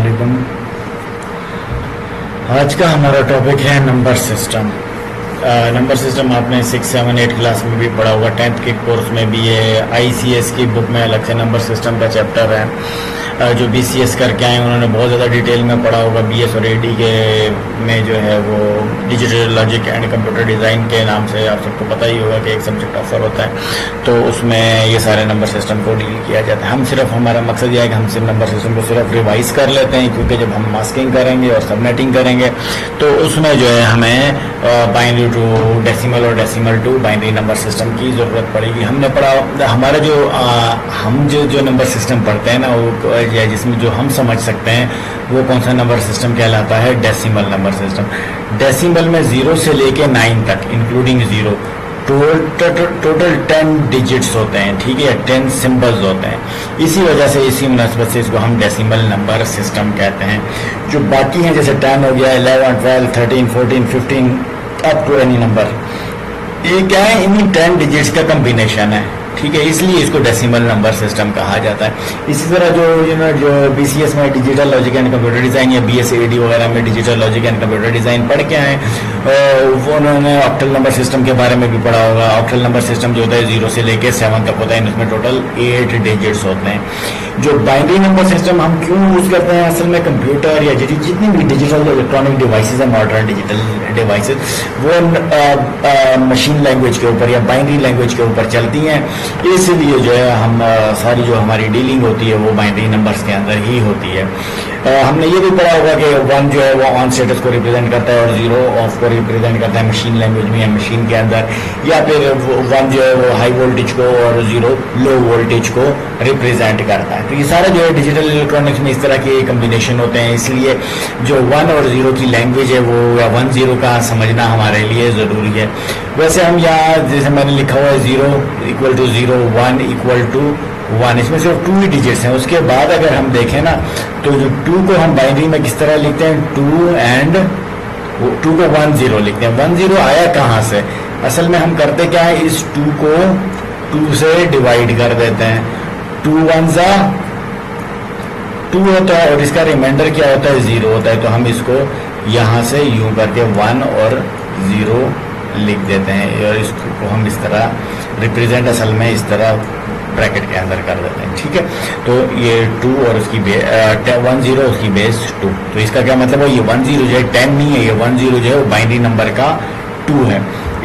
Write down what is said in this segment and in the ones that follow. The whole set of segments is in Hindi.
वालेकुम। आज का हमारा टॉपिक है नंबर सिस्टम। नंबर सिस्टम आपने 6, 7, 8 क्लास में भी पढ़ा होगा, 10th के कोर्स में भी है। ICS की बुक में अलग से नंबर सिस्टम का चैप्टर है। जो BCS करके आए उन्होंने बहुत ज़्यादा डिटेल में पढ़ा होगा। BS और AD के में जो है वो digital logic and computer design के नाम से आप सबको पता ही होगा कि एक सब्जेक्ट ऑफर होता है, तो उसमें ये सारे नंबर सिस्टम को डील किया जाता है। हम सिर्फ, हमारा मकसद यह है कि हम सिर्फ नंबर सिस्टम को सिर्फ रिवाइज कर लेते हैं, क्योंकि जब हम मास्किंग करेंगे और सबनेटिंग करेंगे तो उसमें जो है हमें बाइनरी टू डेसिमल और decimal to binary number system की ज़रूरत पड़ेगी। हमने पढ़ा, हमारा जो हम जो नंबर सिस्टम पढ़ते हैं ना, वो जिसमें जो हम समझ सकते हैं वो कौन सा नंबर सिस्टम कहलाता है? Decimal number system. डेसिमल में 0 से लेके 9 तक इंक्लूडिंग 0 टोटल 10 डिजिट्स होते हैं, ठीक है, 10 सिंबल्स होते हैं। इसी वजह से, इसी मुनासिबत से इसको हम डेसिमल नंबर सिस्टम कहते हैं। जो बाकी हैं जैसे 10 हो गया, 11, 12, 13, 14, 15 अप टू एनी नंबर, ये क्या है? इन्हीं 10 डिजिट्स का कम्बिनेशन है, ठीक है, इसलिए इसको डेसिमल नंबर सिस्टम कहा जाता है। इसी तरह जो BCS में digital logic and computer design या BS AD वगैरह में digital logic and computer design पढ़ के आए, वो उन्होंने ऑक्टल नंबर सिस्टम के बारे में भी पढ़ा होगा। ऑक्टल नंबर सिस्टम जो होता है 0 से लेके 7 तक होता है, इसमें टोटल 8 डिजिट्स होते हैं। जो बाइनरी नंबर सिस्टम हम क्यों यूज़ करते हैं? असल में कंप्यूटर या जितनी भी डिजिटल इलेक्ट्रॉनिक डिवाइसेज हैं, मॉडर्न डिजिटल डिवाइसेज, वो मशीन लैंग्वेज के ऊपर या बाइनरी लैंग्वेज के ऊपर चलती हैं। इसलिए जो है हम सारी जो हमारी डीलिंग होती है वो बाइनरी नंबर्स के अंदर ही होती है। हमने ये भी पढ़ा होगा कि 1 जो है वो ऑन स्टेटस को रिप्रेजेंट करता है और 0 ऑफ को रिप्रेजेंट करता है मशीन लैंग्वेज में या मशीन के अंदर, या फिर 1 जो है वो हाई वोल्टेज को और 0 लो वोल्टेज को रिप्रेजेंट करता है। तो ये सारा जो है डिजिटल इलेक्ट्रॉनिक्स में इस तरह के कम्बिनेशन होते हैं, इसलिए जो 1 और 0 की लैंग्वेज है वो, या 1 0 का समझना हमारे लिए ज़रूरी है। वैसे हम यहाँ जैसे मैंने लिखा हुआ है 0 इक्वल टू 0, 1 इक्वल टू 1, इसमें सिर्फ 2 ही डिजिट्स हैं। उसके बाद अगर हम देखें ना, तो जो 2 को हम बाइनरी में किस तरह लिखते हैं? 2 को 1 0 लिखते हैं। 1 0 आया कहाँ से? असल में हम करते क्या है, इस 2 को 2 से डिवाइड कर देते हैं। 2 1 ज़ा 2 होता है और इसका रिमाइंडर क्या होता है? 0 होता है। तो हम इसको यहाँ से यूं करके 1 और 0 लिख देते हैं और इसको हम इस तरह रिप्रेजेंट असल में इस तरह ब्रैकेट के अंदर कर देते हैं, ठीक है। तो ये 2 और उसकी 1 0 उसकी बेस 2, तो इसका क्या मतलब है? ये 1 0 जो है 10 नहीं है, ये 1 0 जो है वो बाइनरी नंबर का 2 है।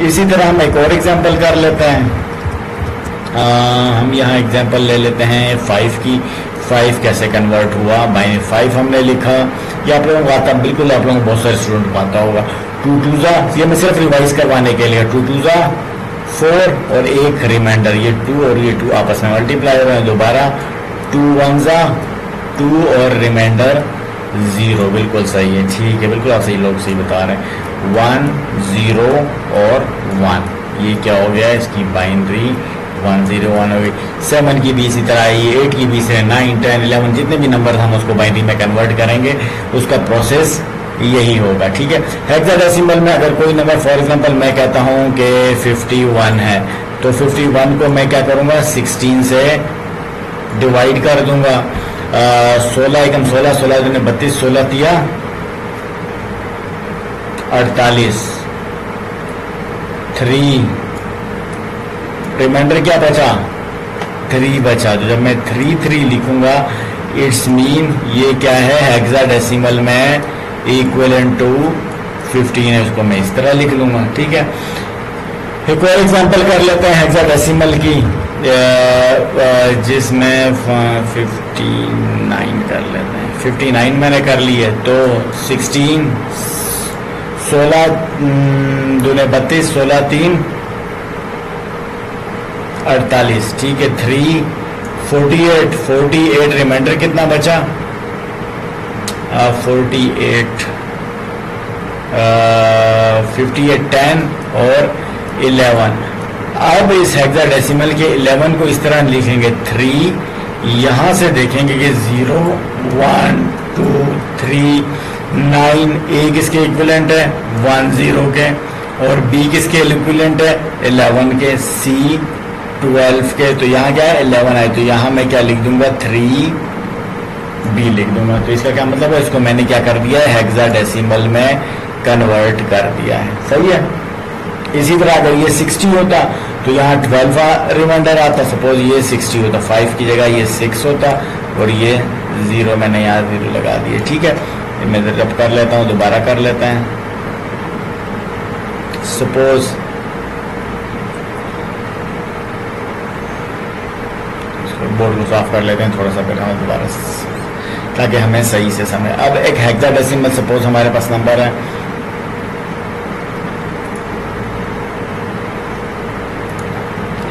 इसी तरह हम एक और एग्जांपल कर लेते हैं। हम यहाँ एग्जांपल ले लेते हैं 5 की। 5 कैसे कन्वर्ट हुआ? बाइनरी 5 हमने लिखा, ये आप लोगों को आता, बिल्कुल आप लोगों को बहुत सारे स्टूडेंट को आता होगा। 2 2 ज़ा, ये मैं सिर्फ रिवाइज करवाने के लिए, 2 2 ज़ा 4 और एक रिमाइंडर, ये 2 और ये 2 आपस में मल्टीप्लाई हो रहे हैं दोबारा। 2 1 ज़ा 2 और रिमाइंडर 0, बिल्कुल सही है, ठीक है, बिल्कुल आप सही लोग सही बता रहे हैं। 1 0 और 1, ये क्या हो गया? इसकी बाइनरी 1 0 1 हो गई। 7 की भी इसी तरह आई, 8 की भी से 9 10 11 जितने भी नंबर हम उसको बाइनरी में कन्वर्ट करेंगे, उसका प्रोसेस यही होगा, ठीक है। हेक्साडेसिमल में अगर कोई नंबर, फॉर एग्जांपल मैं कहता हूँ कि 51 है, तो 51 को मैं क्या करूँगा? 16 से डिवाइड कर दूंगा। 16 एकम 16, 16 दूने 32, 16 तिया 48, 3 रिमाइंडर क्या बचा? 3 बचा। तो जब मैं 3 3 लिखूंगा, इट्स मीन ये क्या है? हेक्साडेसिमल में इक्विवेलेंट टू 15 है, उसको मैं इस तरह लिख लूंगा, ठीक है। एक और एग्जांपल कर लेते हैं हेक्साडेसिमल की, जिसमें 59 कर लेते हैं। 59 मैंने कर ली है, तो 16 16 दूने 32, 16 3 48, ठीक है। 3 48 48 रिमाइंडर कितना बचा? 48 58 10 और 11। अब इस हेक्साडेसिमल के 11 को इस तरह लिखेंगे 3, यहाँ से देखेंगे कि 0 1 2 3 9, ए किसके इक्विवेलेंट है? 1 0 के, और बी किसके इक्विवेलेंट है? 11 के, सी 12 के। तो यहाँ क्या है? 11 है, तो यहाँ मैं क्या लिख दूंगा? 3 बी लिख दूंगा। तो इसका क्या मतलब है, इसको मैंने क्या कर दिया है, हेक्साडेसिमल में कन्वर्ट कर दिया है। सही है। इसी तरह अगर ये 60 होता तो यहाँ 12 रिमाइंडर आता, सपोज ये 60 होता, 5 की जगह ये 6 होता और ये 0 मैंने यहाँ 0 लगा दिए। ठीक है, मैं रब कर लेता हूँ, दोबारा कर लेते हैं। सपोज बोर्ड को साफ कर लेते हैं थोड़ा सा, फिर हमें दोबारा, ताकि हमें सही से समझ। अब एक हेक्साडेसिमल सपोज हमारे पास नंबर है,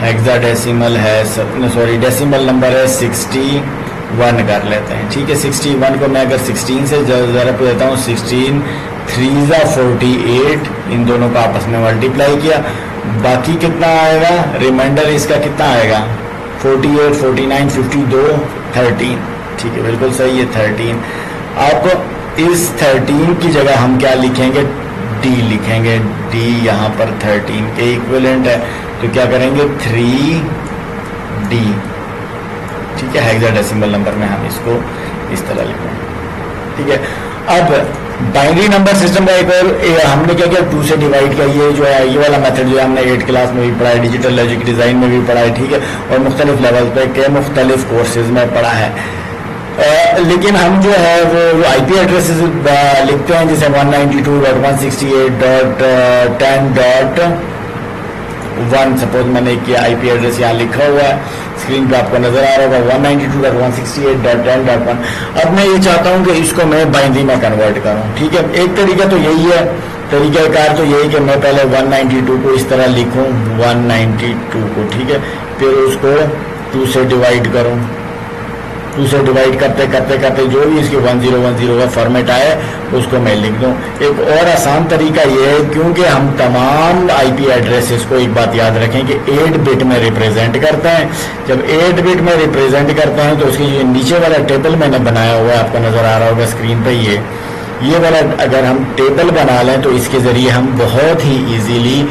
हेक्साडेसिमल है, सॉरी डेसिमल नंबर है 61 कर लेते हैं। ठीक है, 61 को मैं अगर 16 से ज़रूर देता हूँ, 16 3 ज़ा 48, इन दोनों का आपस में मल्टीप्लाई किया, बाकी कितना आएगा, रिमाइंडर इसका कितना आएगा, 48, 49, 52, 13। ठीक है, बिल्कुल सही है, 13। अब इस 13 की जगह हम क्या लिखेंगे, डी लिखेंगे। डी यहाँ पर 13 के इक्विवेलेंट है, तो क्या करेंगे 3D। ठीक है, हेक्साडेसिमल नंबर में हम इसको इस तरह लिखेंगे। ठीक है, अब बाइनरी नंबर सिस्टम का एक और हमने क्या किया, 2 से डिवाइड किया। ये जो है, ये वाला मेथड जो है हमने 8 क्लास में भी पढ़ा है, डिजिटल लॉजिक डिज़ाइन में भी पढ़ा है। ठीक है, और मुख्तलिफ लेवल पे के मुख्तलिफ कोर्सेज में पढ़ा है। लेकिन हम जो है वो IP एड्रेसेस लिखते हैं, जैसे 192.168.10.1, सपोज मैंने किया IP एड्रेस यहाँ लिखा हुआ है, स्क्रीन पे आपको नजर आ रहा होगा 192.168.10.1। अब मैं ये चाहता हूँ कि इसको मैं बाइनरी में कन्वर्ट करूँ। ठीक है, एक तरीका तो यही है, तरीक़ाकार तो यही कि मैं पहले 192 को इस तरह लिखूँ, 192 को, ठीक है, फिर उसको 2 से डिवाइड करूँ, 2 से डिवाइड करते करते करते जो भी इसके 1010 का फॉर्मेट आए उसको मैं लिख दूँ। एक और आसान तरीका ये है, क्योंकि हम तमाम IP एड्रेसेस को एक बात याद रखें कि 8 बिट में रिप्रेजेंट करते हैं। जब 8 बिट में रिप्रेजेंट करते हैं तो उसकी जो नीचे वाला टेबल मैंने बनाया हुआ है, आपको नज़र आ रहा होगा स्क्रीन पे, ये वाला अगर हम टेबल बना लें तो इसके ज़रिए हम बहुत ही इजीली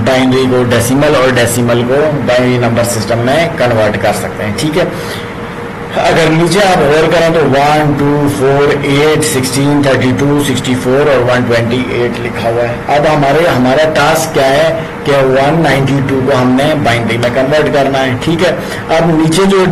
बाइनरी को डेसिमल और डेसिमल को बाइनरी नंबर सिस्टम में कन्वर्ट कर सकते हैं। ठीक है, अगर नीचे आप गौर करें तो 1, 2, 4, 8, 16, 32, 64 और 128 लिखा हुआ है। अब हमारा टास्क क्या है कि 192 को हमने बाइनरी में कन्वर्ट करना है। ठीक है, अब नीचे जो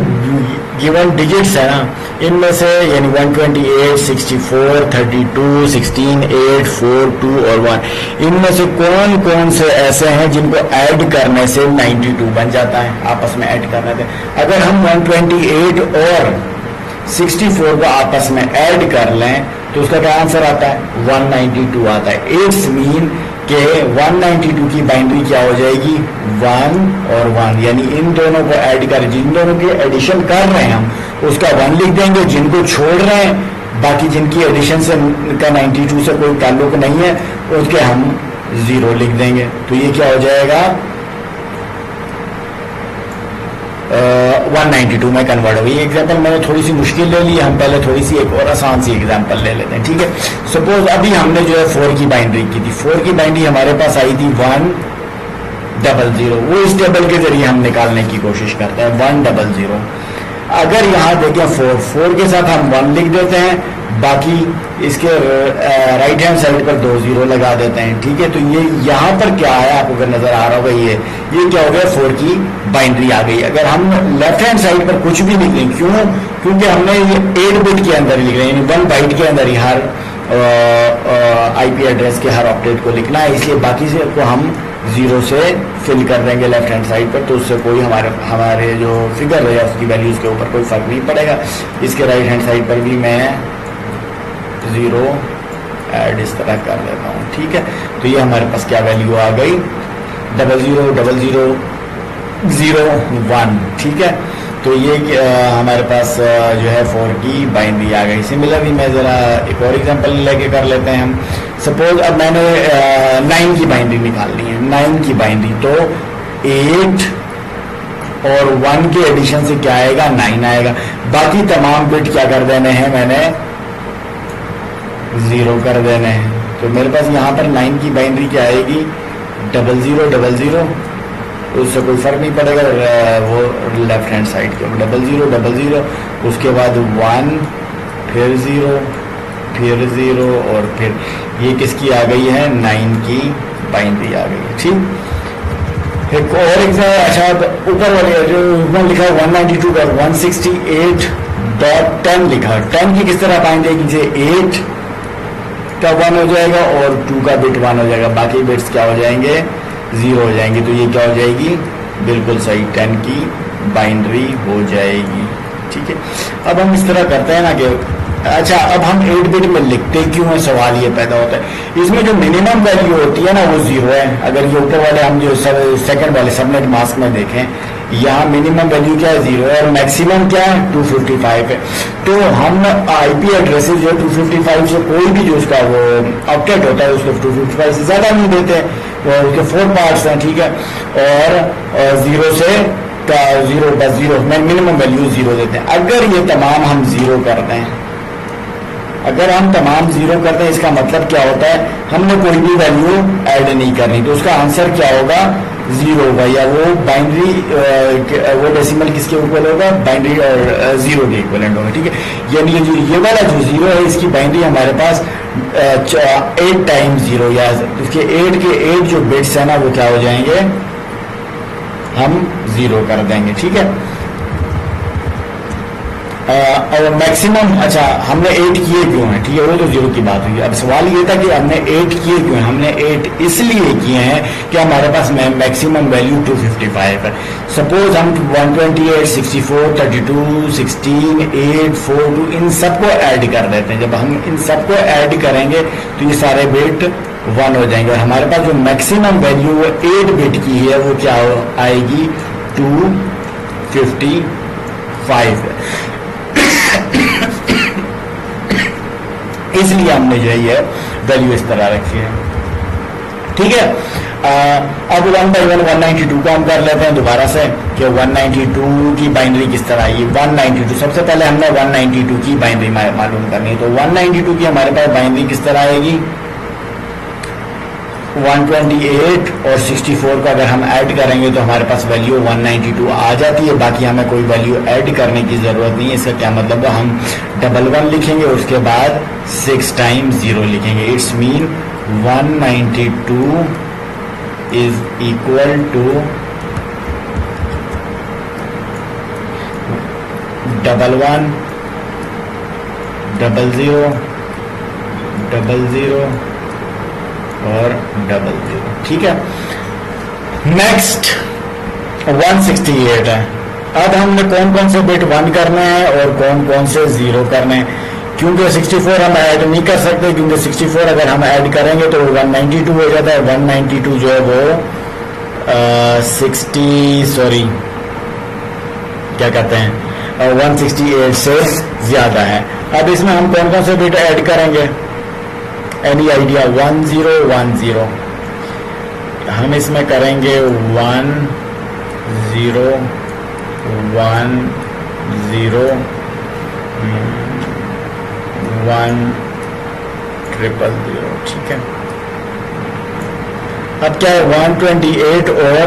गिवन डिजिट्स है ना, इनमें से यानी 128, 64, 32, 16, 8, 4, 2 और 1, इनमें से कौन कौन से ऐसे हैं जिनको ऐड करने से 92 बन जाता है, आपस में ऐड करने से। अगर हम 128 और 64 को आपस में ऐड कर लें तो उसका क्या आंसर आता है, 192 आता है। इट्स मीन कि 192 की बाइनरी क्या हो जाएगी, 1 और 1, यानी इन दोनों को ऐड कर, जिन दोनों की एडिशन कर रहे हैं हम उसका 1 लिख देंगे, जिनको छोड़ रहे हैं, बाकी जिनकी एडिशन से का 92 से कोई ताल्लुक नहीं है, उसके हम 0 लिख देंगे। तो ये क्या हो जाएगा, 192 में कन्वर्ट हो गई। एग्जाम्पल मैंने थोड़ी सी मुश्किल ले ली, हम पहले थोड़ी सी एक और आसान सी एग्जाम्पल ले लेते हैं। ठीक है, सपोज अभी हमने जो है 4 की बाइनरी की थी, 4 की बाइनरी हमारे पास आई थी 100, वो इस टेबल के जरिए हम निकालने की कोशिश करते हैं, 100। अगर यहाँ देखें 4 के साथ हम 1 लिख देते हैं, बाकी इसके राइट हैंड साइड पर 2 0 लगा देते हैं। ठीक है, तो ये यहाँ पर क्या आया, आपको अगर नजर आ रहा होगा, ये क्या हो गया, 4 की बाइनरी आ गई। अगर हम लेफ्ट हैंड साइड पर कुछ भी लिख लें, क्यों, क्योंकि हमने ये 8 बिट के अंदर ही लिख रहे हैं, यानी 1 बाइट के अंदर ही हर IP एड्रेस के हर ऑक्टेट को लिखना है, इसलिए बाकी से को हम 0 से फिल कर देंगे लेफ्ट हैंड साइड पर, तो उससे कोई हमारे जो फिगर है उसकी वैल्यूज के ऊपर कोई फर्क नहीं पड़ेगा। इसके राइट हैंड साइड पर भी मैं 0 ऐड इस तरह कर देता हूँ। ठीक है, तो ये हमारे पास क्या वैल्यू आ गई, 000001। ठीक है, तो ये हमारे पास जो है 4 की बाइनरी आ गई। सिमिलरली मैं ज़रा एक और एग्जांपल लेके कर लेते हैं हम। सपोज अब मैंने 9 की बाइनरी निकालनी है, 9 की बाइनरी, तो 8 और 1 के एडिशन से क्या आएगा, 9 आएगा। बाकी तमाम बिट क्या कर देने हैं, मैंने 0 कर देने हैं। तो मेरे पास यहाँ पर 9 की बाइनरी क्या आएगी, 0000, उससे कोई फर्क नहीं पड़ेगा, वो लेफ्ट हैंड साइड के 0000, उसके बाद 1 फिर 0, फिर 0 और फिर ये किसकी आ गई है, 9 की बाइनरी आ गई है। ठीक, एक और एग्जाम। अच्छा, ऊपर वाले जो लिखा है 192.168.10 लिखा है, 10 की किस तरह पाएंगे, 8 का 1 हो जाएगा और 2 का बिट 1 हो जाएगा, बाकी बिट्स क्या हो जाएंगे, 0 हो जाएंगे। तो ये क्या हो जाएगी, बिल्कुल सही 10 की बाइनरी हो जाएगी। ठीक है, अब हम इस तरह करते हैं ना कि अच्छा, अब हम 8 बिट में लिखते क्यों है, सवाल ये पैदा होता है। इसमें जो मिनिमम वैल्यू होती है ना वो 0 है। अगर ये ऊपर वाले हम जो सेकंड वाले सबनेट मास्क में देखें, यहाँ मिनिमम वैल्यू क्या है, 0 है, और मैक्सिमम क्या है, 255 है। तो हम आईपी एड्रेसेस जो 255 से कोई भी जो उसका वो ऑक्टेट होता है उसको 255 से ज्यादा नहीं देते, और उसके 4 पार्ट्स हैं। ठीक है, और 0 से 0 बस 0 मिनिमम वैल्यू 0 देते हैं। अगर ये तमाम हम 0 करते हैं, अगर हम तमाम 0 करते हैं, इसका मतलब क्या होता है, हमने कोई भी वैल्यू ऐड नहीं करनी, तो उसका आंसर क्या होगा, 0 होगा, या वो बाइनरी वो डेसिमल किसके इक्वल होगा, बाइनरी और 0 के इक्वलेंट होगा। ठीक है, यानी ये वाला जो 0 है इसकी बाइनरी हमारे पास 8 टाइम्स 0, या इसके 8 के 8 जो बिट्स है ना वो क्या हो जाएंगे, हम 0 कर देंगे। ठीक है, और मैक्सिमम, अच्छा हमने 8 किए क्यों हैं, ठीक है, वो तो 0 की बात हुई। अब सवाल ये था कि हमने 8 किए क्यों हैं, हमने 8 इसलिए किए हैं कि हमारे पास मैक्सिमम वैल्यू 255 है। सपोज हम 128, 64, 32, 16, 8, 4, 2 इन सबको ऐड कर देते हैं। जब हम इन सबको ऐड करेंगे तो ये सारे बिट 1 हो जाएंगे, और हमारे पास जो मैक्सिमम वैल्यू 8 बिट की है वो क्या आएगी, 255 है। इसलिए हमने जो है ये वैल्यू इस तरह रखी है। ठीक है, अब 1 बाई 1 192 का हम कर लेते हैं दोबारा से कि 192 की बाइनरी किस तरह आएगी। 192 सबसे पहले हमने 192 की बाइनरी मालूम करनी है, तो 192 की हमारे पास बाइनरी किस तरह आएगी, 128 और 64 का अगर हम ऐड करेंगे तो हमारे पास वैल्यू 192 आ जाती है। बाकी हमें कोई वैल्यू ऐड करने की जरूरत नहीं है। इसका क्या मतलब है, हम 11 लिखेंगे उसके बाद 6 टाइम्स 0 लिखेंगे। It's mean 192 is equal to 11 00 00 और 00। ठीक है, नेक्स्ट 168 है। अब हमने कौन कौन से बिट 1 करने हैं और कौन कौन से 0 करने हैं, क्योंकि 64 हम ऐड नहीं कर सकते, क्योंकि 64 अगर हम ऐड करेंगे तो 192 हो जाता है। 192 जो है वो 168 से ज्यादा है। अब इसमें हम कौन कौन से बिट ऐड करेंगे, एनी आइडिया, 1010 हम इसमें करेंगे 10 10 1000। ठीक है, अब क्या है 128 और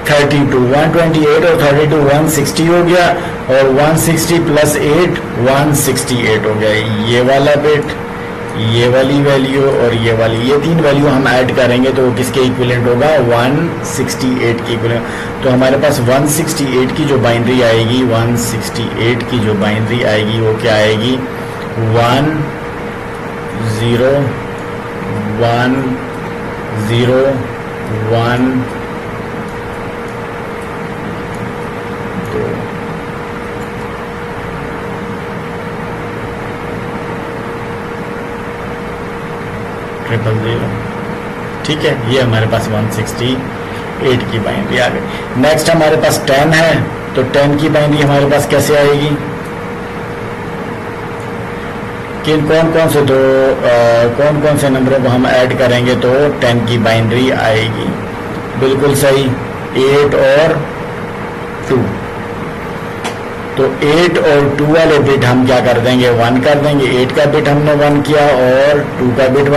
32, 128 और 32 160 हो गया, और 160 प्लस 8 168 हो गया। ये वाला बिट, ये वाली वैल्यू और ये वाली, ये 3 वैल्यू हम ऐड करेंगे तो किसके इक्विवेलेंट होगा, 168 के इक्विवेलेंट। तो हमारे पास 168 की जो बाइनरी आएगी, 168 की जो बाइनरी आएगी वो क्या आएगी, 1 0 1 0 1 2 000। ठीक है, ये हमारे पास 168 की बाइनरी आ गई। नेक्स्ट हमारे पास 10 है, तो 10 की बाइनरी हमारे पास कैसे आएगी, कि कौन कौन से नंबरों को हम ऐड करेंगे तो 10 की बाइनरी आएगी। बिल्कुल सही, 8 और 2। तो 8 और 2 वाले बिट हम क्या कर देंगे, 1 कर देंगे। 8 का बिट हमने 1 किया और 2 का बिट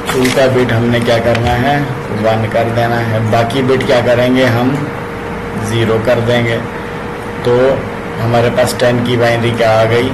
2 का बिट हमने क्या करना है, 1 कर देना है। बाकी बिट क्या करेंगे, हम 0 कर देंगे। तो हमारे पास 10 की बाइनरी क्या आ गई,